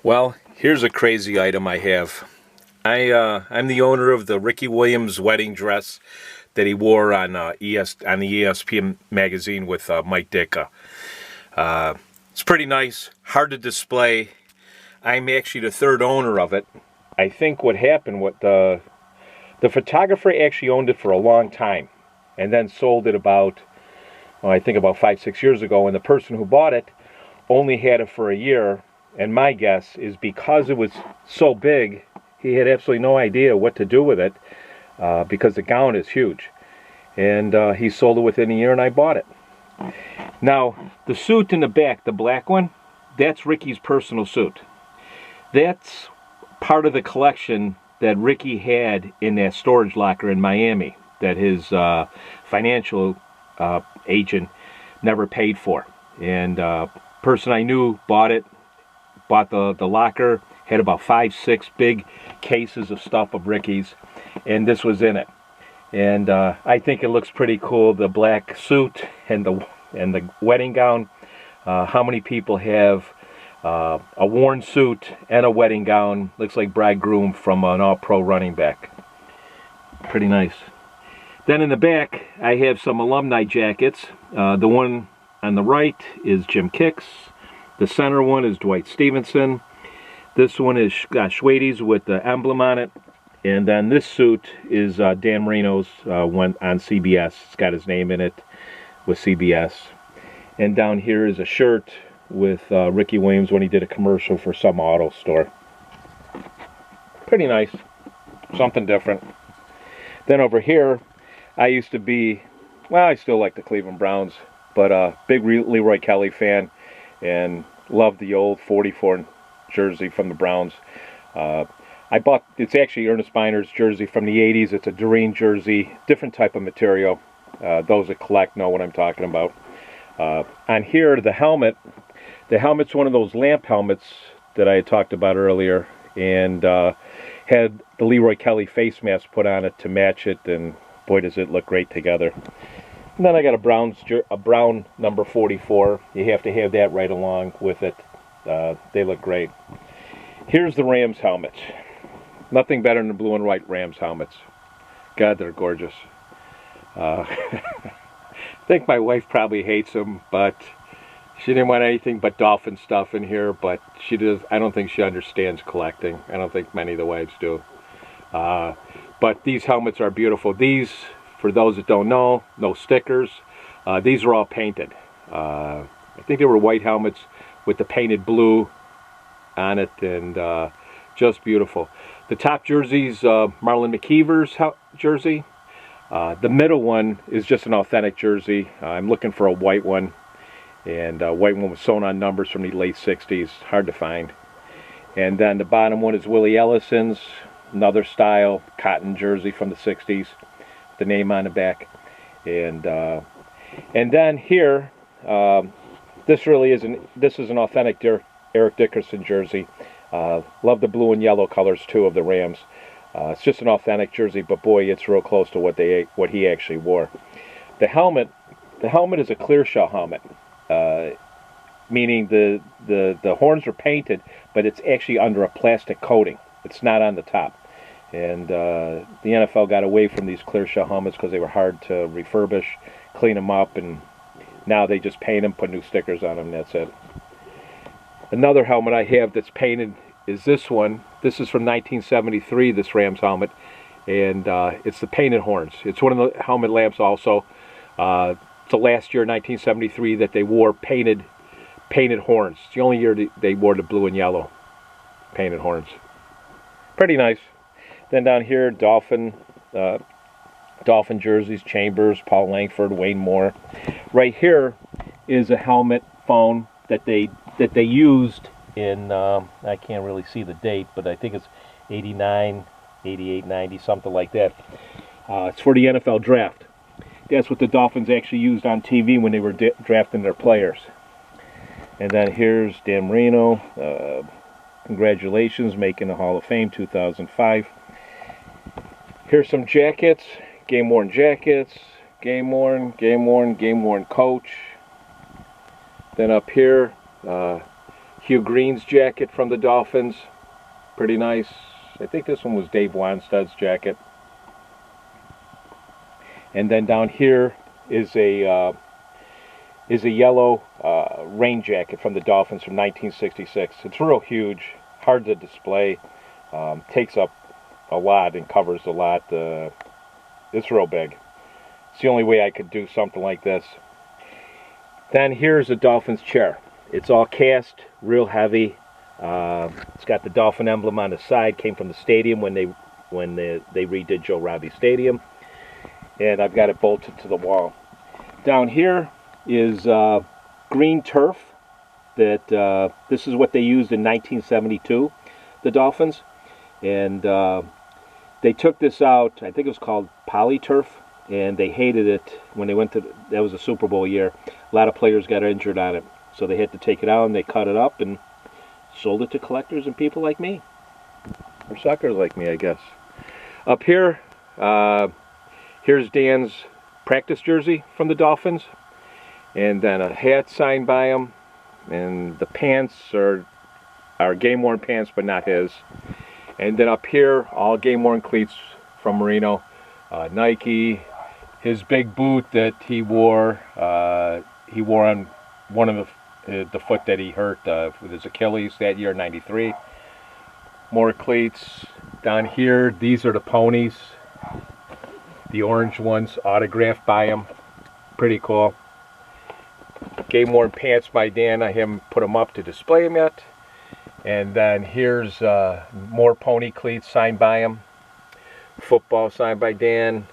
Well, here's a crazy item I have. I'm the owner of the Ricky Williams wedding dress that he wore on on the ESPN magazine with Mike Ditka. It's pretty nice, hard to display. I'm actually the third owner of it. I think what happened with the photographer actually owned it for a long time, and then sold it about, well, I think about 5-6 years ago. And the person who bought it only had it for a year. And my guess is because it was so big, he had absolutely no idea what to do with it, because the gown is huge. And he sold it within a year, and I bought it. Now, the suit in the back, the black one, that's Ricky's personal suit. That's part of the collection that Ricky had in that storage locker in Miami that his financial agent never paid for. And person I knew bought it. Bought the locker, had about 5-6 big cases of stuff of Ricky's, and this was in it. And I think it looks pretty cool, the black suit and the wedding gown. How many people have a worn suit and a wedding gown? Looks like bridegroom from an all-pro running back. Pretty nice. Then in the back, I have some alumni jackets. The one on the right is Jim Kicks. The center one is Dwight Stevenson. This one is Schwade's with the emblem on it. And then this suit is Dan Marino's one on CBS. It's got his name in it with CBS. And down here is a shirt with Ricky Williams when he did a commercial for some auto store. Pretty nice. Something different. Then over here, I used to be, well, I still like the Cleveland Browns, but a big Leroy Kelly fan. And love the old 44 jersey from the Browns. I bought, it's actually Ernest Biner's jersey from the 80s. It's a Doreen jersey, different type of material. Those that collect know what I'm talking about. On here, the helmet's one of those lamp helmets that I had talked about earlier, and had the Leroy Kelly face mask put on it to match it, and boy does it look great together. And then I got a brown number 44. You have to have that right along with it. They look great. Here's the Rams helmet. Nothing better than blue and white Rams helmets. God, they're gorgeous. I think my wife probably hates them, but she didn't want anything but Dolphin stuff in here. But she does. I don't think she understands collecting. I don't think many of the wives do. But these helmets are beautiful. These, for those that don't know, no stickers. These are all painted. I think they were white helmets with the painted blue on it, and just beautiful. The top jersey's Marlon McKeever's jersey. The middle one is just an authentic jersey. I'm looking for a white one, and white one was sewn on numbers from the late 60s. Hard to find. And then the bottom one is Willie Ellison's, another style cotton jersey from the 60s. The name on the back. And then here, this is an authentic Eric Dickerson jersey. Love the blue and yellow colors too of the Rams. It's just an authentic jersey, but boy, it's real close to what he actually wore. The helmet is a clear shell helmet, meaning the horns are painted, but it's actually under a plastic coating. It's not on the top. And the NFL got away from these clear shell helmets because they were hard to refurbish, clean them up, and now they just paint them, put new stickers on them, and that's it. Another helmet I have that's painted is this one. This is from 1973, this Rams helmet, and it's the painted horns. It's one of the helmet lamps also. It's the last year, 1973, that they wore painted horns. It's the only year they wore the blue and yellow painted horns. Pretty nice. Then down here, Dolphin jerseys, Chambers, Paul Langford, Wayne Moore. Right here is a helmet phone that they used in, I can't really see the date, but I think it's 89, 88, 90, something like that. It's for the NFL draft. That's what the Dolphins actually used on TV when they were drafting their players. And then here's Dan Marino. Congratulations, making the Hall of Fame 2005. Here's some jackets, game-worn jackets, game-worn coach. Then up here, Hugh Green's jacket from the Dolphins. Pretty nice. I think this one was Dave Wanstead's jacket. And then down here is a yellow rain jacket from the Dolphins from 1966. It's real huge, hard to display, takes up a lot and covers a lot. It's real big. It's the only way I could do something like this. Then here's a Dolphins chair. It's all cast, real heavy. It's got the Dolphin emblem on the side. Came from the stadium when they redid Joe Robbie Stadium. And I've got it bolted to the wall. Down here is green turf. That this is what they used in 1972, the Dolphins, and they took this out. I think it was called PolyTurf, and they hated it when they went to. That was a Super Bowl year. A lot of players got injured on it, so they had to take it out and they cut it up and sold it to collectors and people like me, or suckers like me, I guess. Up here, here's Dan's practice jersey from the Dolphins, and then a hat signed by him, and the pants are game-worn pants, but not his. And then up here, all game-worn cleats from Marino, Nike. His big boot that he wore on one of the foot that he hurt with his Achilles that year, '93. More cleats down here. These are the ponies. The orange ones, autographed by him. Pretty cool. Game-worn pants by Dan. I haven't put them up to display them yet. And then here's more pony cleats signed by him. Football signed by Dan.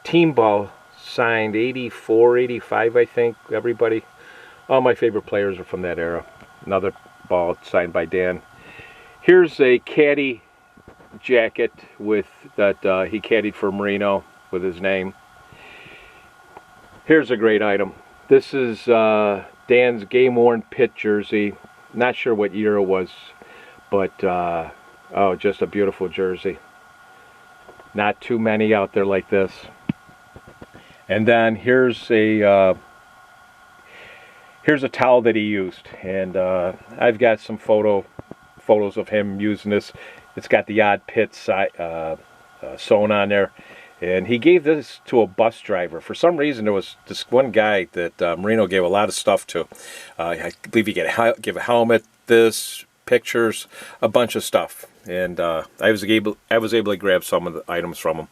Team ball signed 84, 85, I think. Everybody. All my favorite players are from that era. Another ball signed by Dan. Here's a caddy jacket with that he caddied for Marino with his name. Here's a great item. This is Dan's game-worn pit jersey. Not sure what year it was, but oh, just a beautiful jersey. Not too many out there like this. And then here's a towel that he used, and I've got some photos of him using this. It's got the odd pit sewn on there. And he gave this to a bus driver. For some reason, there was this one guy that Marino gave a lot of stuff to. I believe he gave a helmet, this, pictures, a bunch of stuff. And I was able to grab some of the items from him.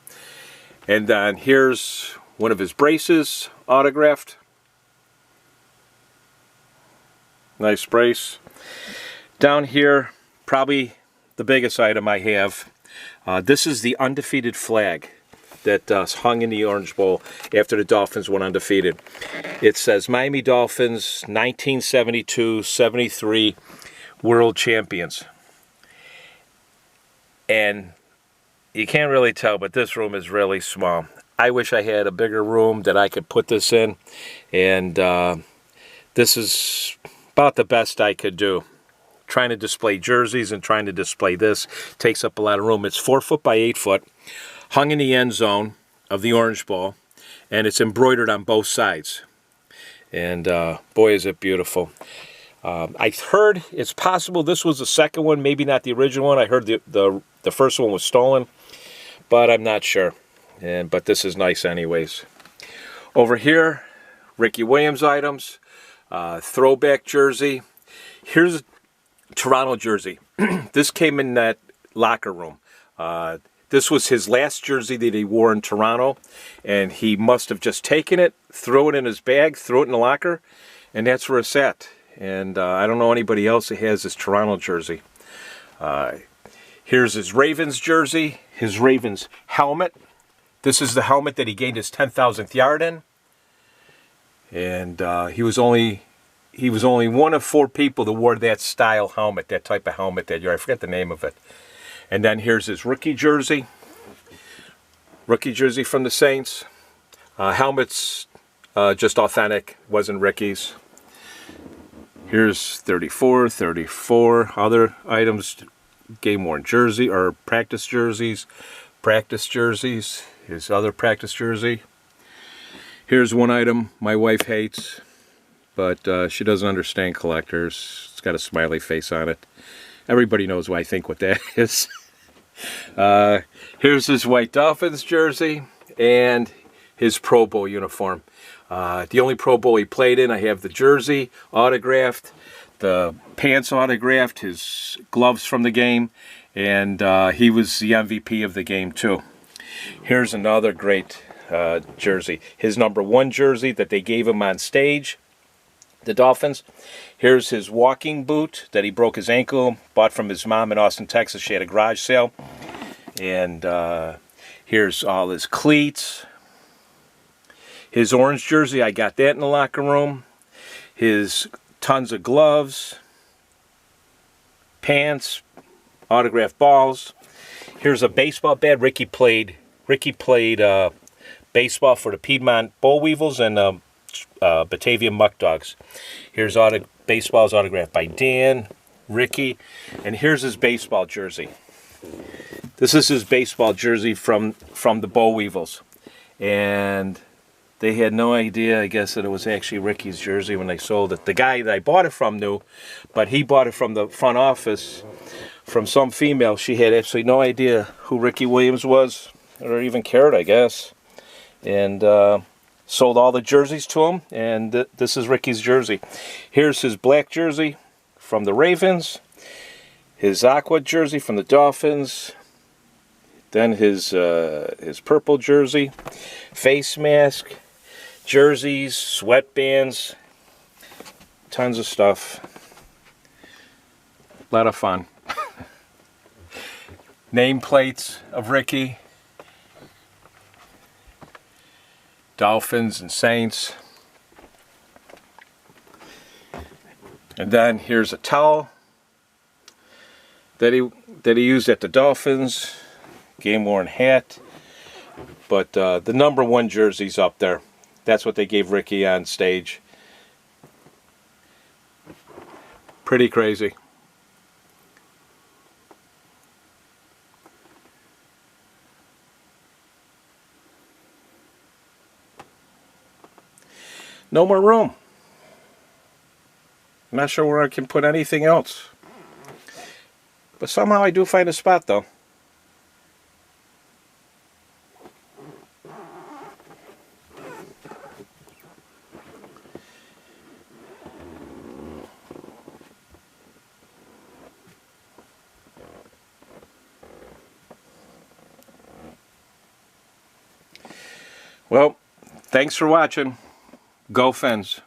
And then here's one of his braces, autographed. Nice brace. Down here, probably the biggest item I have. This is the undefeated flag that hung in the Orange Bowl after the Dolphins went undefeated. It says Miami Dolphins 1972-73 World Champions. And you can't really tell, but this room is really small. I wish I had a bigger room that I could put this in. And this is about the best I could do. Trying to display jerseys and trying to display this takes up a lot of room. It's 4 foot by 8 foot. Hung in the end zone of the Orange Bowl, and it's embroidered on both sides. And boy, is it beautiful. I heard it's possible this was the second one, maybe not the original one. I heard the first one was stolen, but I'm not sure. But this is nice anyways. Over here, Ricky Williams items, throwback jersey. Here's a Toronto jersey. This came in that locker room. This was his last jersey that he wore in Toronto, and he must have just taken it, threw it in his bag, threw it in the locker, and that's where it's at. And I don't know anybody else that has this Toronto jersey. Here's his Ravens jersey, his Ravens helmet. This is the helmet that he gained his 10,000th yard in. And he was only one of 4 people that wore that style helmet, that type of helmet that year. I forget the name of it. And then here's his rookie jersey. Rookie jersey from the Saints. Helmet's just authentic, wasn't Ricky's. Here's 34 other items. Game-worn jersey, or practice jerseys. His other practice jersey. Here's one item my wife hates. but she doesn't understand collectors. It's got a smiley face on it. Everybody knows what I think what that is. Here's his White Dolphins jersey and his Pro Bowl uniform. The only Pro Bowl he played in, I have the jersey autographed, the pants autographed, his gloves from the game, and he was the MVP of the game too. Here's another great jersey. His #1 jersey that they gave him on stage, the Dolphins. Here's his walking boot that he broke his ankle, bought from his mom in Austin, Texas. She had a garage sale. And here's all his cleats. His orange jersey, I got that in the locker room. His tons of gloves, pants, autographed balls. Here's a baseball bat. Ricky played baseball for the Piedmont Boll Weevils and Batavia Muck Dogs. Here's baseballs autographed by Dan, Ricky, and here's his baseball jersey. This is his baseball jersey from the Boll Weevils, and they had no idea, I guess, that it was actually Ricky's jersey when they sold it. The guy that I bought it from knew, but he bought it from the front office from some female. She had absolutely no idea who Ricky Williams was, or even cared, I guess, and sold all the jerseys to him, and this is Ricky's jersey. Here's his black jersey from the Ravens, his aqua jersey from the Dolphins, then his purple jersey, face mask, jerseys, sweatbands, tons of stuff. A lot of fun. Nameplates of Ricky. Dolphins and Saints. And then here's a towel that he used at the Dolphins, game worn hat. But the #1 jersey's up there. That's what they gave Ricky on stage. Pretty crazy. No more room. I'm not sure where I can put anything else. But somehow I do find a spot though. Well, thanks for watching. Go Fins.